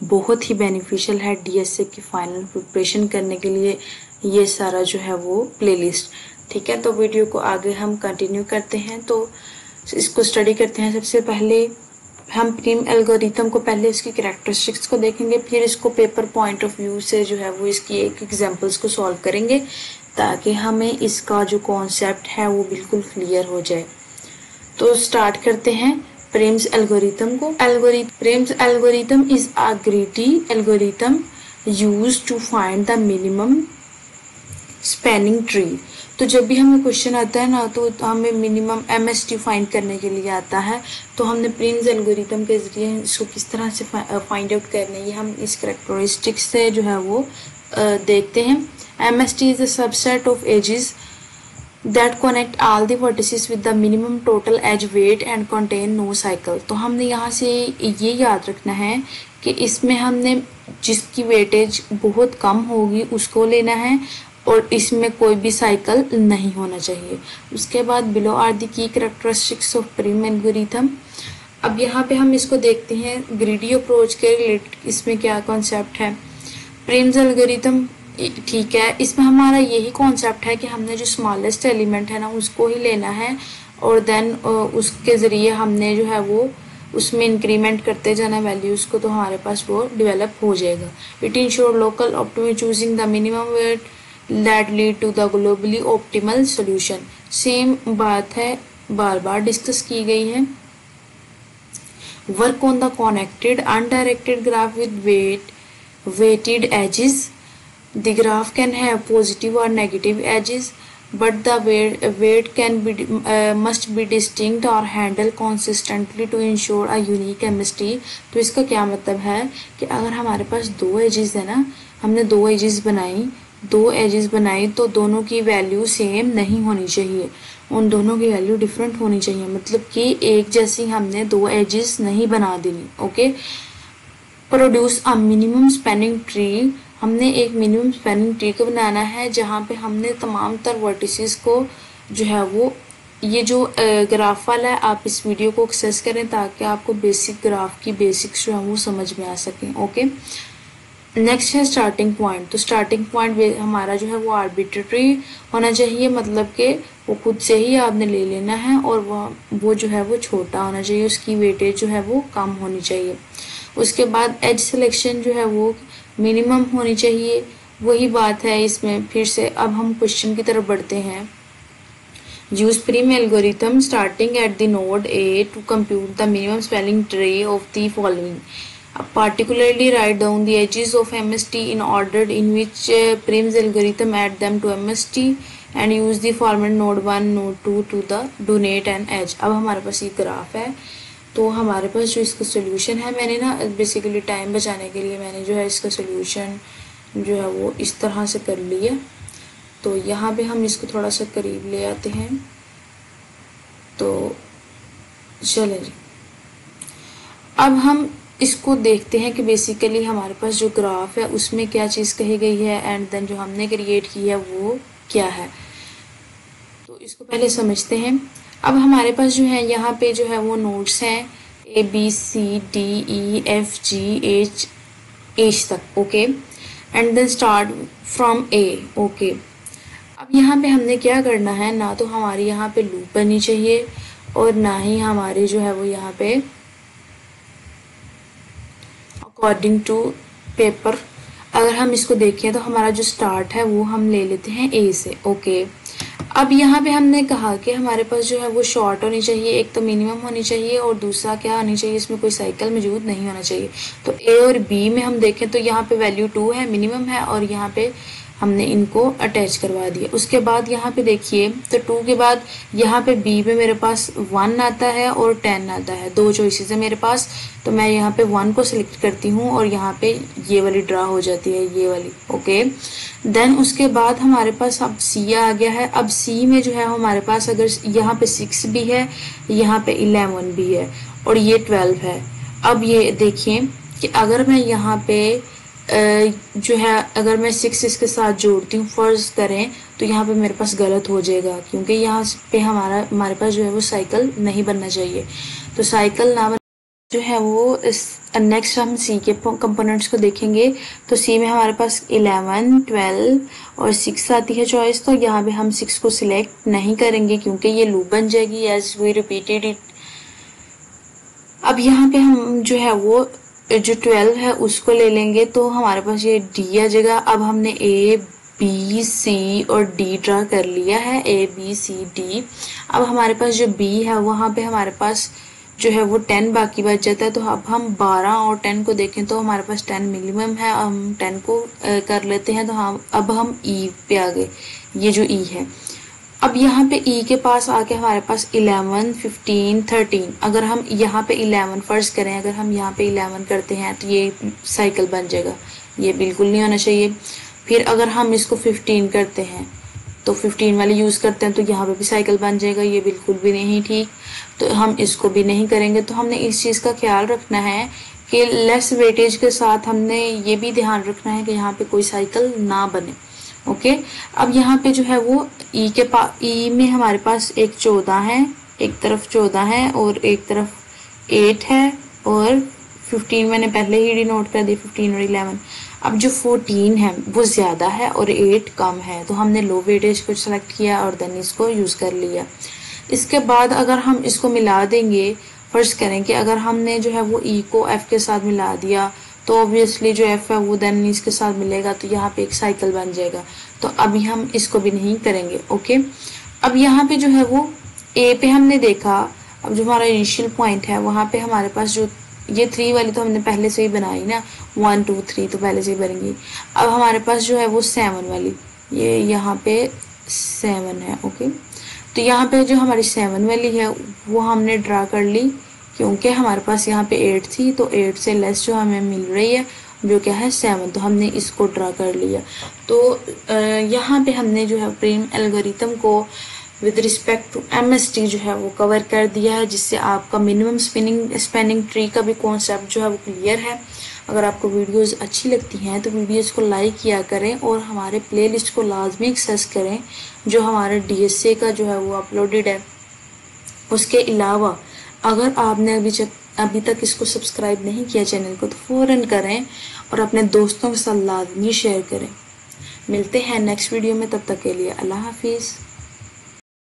बहुत ही बेनिफिशियल है डीएसए की फाइनल प्रिपरेशन करने के लिए ये सारा जो है वो प्लेलिस्ट। ठीक है, तो वीडियो को आगे हम कंटिन्यू करते हैं, तो इसको स्टडी करते हैं। सबसे पहले हम प्रीम एल्गोरिथम को पहले इसकी कैरेक्टरिस्टिक्स को देखेंगे, फिर इसको पेपर पॉइंट ऑफ व्यू से जो है वो इसकी एक एग्जांपल्स को सॉल्व करेंगे ताकि हमें इसका जो कॉन्सेप्ट है वो बिल्कुल क्लियर हो जाए। तो स्टार्ट करते हैं प्रेम्स एल्गोरिथम को। Prim's algorithm is a greedy algorithm used to find the minimum spanning tree. तो जब भी हमें क्वेश्चन आता है ना, तो हमें मिनिमम एमएसटी फाइंड करने के लिए आता है, तो हमने प्रेम्स एल्गोरिथम के जरिए इसको किस तरह से फाइंड आउट करना है ये हम इस कैरेक्टरिस्टिक्स से जो है वो देखते हैं। MST is a subset of edges that connect all the vertices with the minimum total edge weight and contain no cycle। तो हमने यहाँ से ये याद रखना है कि इसमें हमने जिसकी वेटेज बहुत कम होगी उसको लेना है और इसमें कोई भी साइकिल नहीं होना चाहिए। उसके बाद below are the key characteristics of Prim algorithm. अब यहाँ पे हम इसको देखते हैं ग्रीडी अप्रोच के रिलेटेड इसमें क्या कॉन्सेप्ट है। प्रीम्स एल्गोरिथम ठीक है, इसमें हमारा यही कॉन्सेप्ट है कि हमने जो स्मॉलेस्ट एलिमेंट है ना उसको ही लेना है और देन उसके ज़रिए हमने जो है वो उसमें इंक्रीमेंट करते जाना वैल्यूज़ को, तो हमारे पास वो डेवलप हो जाएगा। It ensure local optimum choosing the minimum weight that lead to the globally optimal solution. Same बात है, बार बार डिस्कस की गई है। Work on the connected undirected graph with weighted edges। The graph can have positive or negative edges, but the weight can be must be distinct or handled consistently to ensure a unique MST। तो इसका क्या मतलब है कि अगर हमारे पास दो edges है ना, हमने दो एजेस बनाई तो दोनों की वैल्यू सेम नहीं होनी चाहिए, उन दोनों की वैल्यू डिफरेंट होनी चाहिए, मतलब कि एक जैसी हमने दो एजेस नहीं बना देनी। Okay, produce a minimum spanning tree. हमने एक मिनिमम स्पैनिंग ट्री को बनाना है जहाँ पे हमने तमाम तर वर्टिसेस को जो है वो, ये जो ग्राफ वाला है आप इस वीडियो को एक्सेस करें ताकि आपको बेसिक ग्राफ की बेसिक्स जो है वो समझ में आ सकें। ओके, नेक्स्ट है स्टार्टिंग पॉइंट। तो स्टार्टिंग पॉइंट हमारा जो है वो आर्बिट्रेरी होना चाहिए, मतलब कि वो खुद से ही आपने ले लेना है और वो जो है वो छोटा होना चाहिए, उसकी वेटेज जो है वो कम होनी चाहिए। उसके बाद एज सिलेक्शन जो है वो मिनिमम होनी चाहिए, वही बात है इसमें फिर से। अब हम क्वेश्चन की तरफ बढ़ते हैं। Use Prim algorithm starting at the node A to compute the minimum spelling tree of the following. Particularly write down the edges of MST in order in which Prim's algorithm add them to MST and use the format node 1 node 2 to the donate an edge। अब हमारे पास ये graph है, तो हमारे पास जो इसका solution है, मैंने ना बेसिकली टाइम बचाने के लिए मैंने जो है इसका सोल्यूशन जो है वो इस तरह से कर लिया। तो यहाँ पे हम इसको थोड़ा सा करीब ले आते हैं, तो चलें जी। अब हम इसको देखते हैं कि बेसिकली हमारे पास जो ग्राफ है उसमें क्या चीज़ कही गई है एंड देन जो हमने क्रिएट की है वो क्या है। तो इसको पहले समझते हैं। अब हमारे पास जो है यहाँ पे जो है वो नोड्स हैं A B C D E F G H तक। Okay, and then start from A। Okay, अब यहाँ पे हमने क्या करना है, ना तो हमारी यहाँ पे लूप बननी चाहिए और ना ही हमारी जो है वो यहाँ पे अकॉर्डिंग टू पेपर। अगर हम इसको देखें तो हमारा जो स्टार्ट है वो हम ले लेते हैं ए से। ओके, अब यहाँ पे हमने कहा कि हमारे पास जो है वो शॉर्ट होनी चाहिए, एक तो मिनिमम होनी चाहिए और दूसरा क्या होनी चाहिए, इसमें कोई साइकिल मौजूद नहीं होना चाहिए। तो ए और बी में हम देखें तो यहाँ पे वैल्यू 2 है, मिनिमम है, और यहाँ पे हमने इनको अटैच करवा दिया। उसके बाद यहाँ पे देखिए तो 2 के बाद यहाँ पे बी में मेरे पास 1 आता है और 10 आता है, दो चॉइसेस है मेरे पास। तो मैं यहाँ पे 1 को सिलेक्ट करती हूँ और यहाँ पे ये वाली ड्रा हो जाती है, ये वाली। ओके, देन उसके बाद हमारे पास अब सी आ गया है। अब सी में जो है हमारे पास अगर यहाँ पे 6 भी है, यहाँ पे 11 भी है और ये 12 है। अब ये देखिए कि अगर मैं यहाँ पे जो है अगर मैं 6 इसके साथ जोड़ती हूँ फर्ज करें, तो यहाँ पे मेरे पास गलत हो जाएगा, क्योंकि यहाँ पे हमारे पास जो है वो साइकिल नहीं बनना चाहिए। तो साइकिल ना जो है वो नेक्स्ट हम सी के कंपोनेंट्स को देखेंगे। तो सी में हमारे पास 11, 12 और 6 आती है चॉइस। तो यहाँ पे हम 6 को सिलेक्ट नहीं करेंगे क्योंकि ये लूप बन जाएगी एज वी रिपीटेड इट। अब यहाँ पे हम जो है वो जो 12 है उसको ले लेंगे, तो हमारे पास ये डी आ जाएगा। अब हमने ए बी सी और डी ड्रा कर लिया है, ए बी सी डी। अब हमारे पास जो बी है वहाँ पे हमारे पास जो है वो 10 बाकी बच जाता है। तो अब हम 12 और 10 को देखें तो हमारे पास 10 मिनिमम है, हम 10 को कर लेते हैं। तो अब हम ई पे आ गए, ये जो ई है। अब यहाँ पे ई के पास आके हमारे पास 11, 15, 13। अगर हम यहाँ पे 11 फर्ज करें, अगर हम यहाँ पे 11 करते हैं तो ये साइकिल बन जाएगा, ये बिल्कुल नहीं होना चाहिए। फिर अगर हम इसको 15 करते हैं तो 15 वाली यूज़ करते हैं तो यहाँ पे भी साइकिल बन जाएगा, ये बिल्कुल भी नहीं ठीक। तो हम इसको भी नहीं करेंगे। तो हमने इस चीज़ का ख्याल रखना है कि लेस वेटेज के साथ हमने ये भी ध्यान रखना है कि यहाँ पे कोई साइकिल ना बने। ओके, अब यहाँ पे जो है वो ई के पास, ई में हमारे पास एक 14 है, एक तरफ 14 है और एक तरफ 8 है और 15 मैंने पहले ही डिनोट कर दी, 15 और 11। अब जो 14 है वो ज़्यादा है और 8 कम है, तो हमने लो वेटेज को सेलेक्ट किया और देन इसको यूज़ कर लिया। इसके बाद अगर हम इसको मिला देंगे, फर्ज करें कि अगर हमने जो है वो ई को एफ के साथ मिला दिया तो ऑब्वियसली जो एफ है वो देन इसके साथ मिलेगा, तो यहाँ पे एक साइकिल बन जाएगा। तो अभी हम इसको भी नहीं करेंगे। ओके, अब यहाँ पे जो है वो ए पे हमने देखा, अब जो हमारा इनिशियल पॉइंट है वहाँ पे हमारे पास जो ये 3 वाली तो हमने पहले से ही बनाई ना, 1 2 3 तो पहले से ही बनेंगी। अब हमारे पास जो है वो 7 वाली, ये यहाँ पे 7 है। ओके, तो यहाँ पे जो हमारी 7 वाली है वो हमने ड्रा कर ली क्योंकि हमारे पास यहाँ पे 8 थी, तो 8 से लेस जो हमें मिल रही है जो क्या है 7, तो हमने इसको ड्रा कर लिया। तो यहाँ पे हमने जो है प्रीम एल्गोरिथम को विद रिस्पेक्ट टू एमएसटी जो है वो कवर कर दिया है, जिससे आपका मिनिमम स्पैनिंग ट्री का भी कॉन्सेप्ट जो है वो क्लियर है। अगर आपको वीडियोस अच्छी लगती हैं तो वीडियोस को लाइक किया करें और हमारे प्लेलिस्ट को लाजमी एक्सेस करें जो हमारे DSA का जो है वो अपलोडेड है। उसके अलावा अगर आपने अभी तक इसको सब्सक्राइब नहीं किया चैनल को तो फ़ौरन करें और अपने दोस्तों के साथ लाजमी शेयर करें। मिलते हैं नेक्स्ट वीडियो में, तब तक के लिए अल्लाह हाफिज़।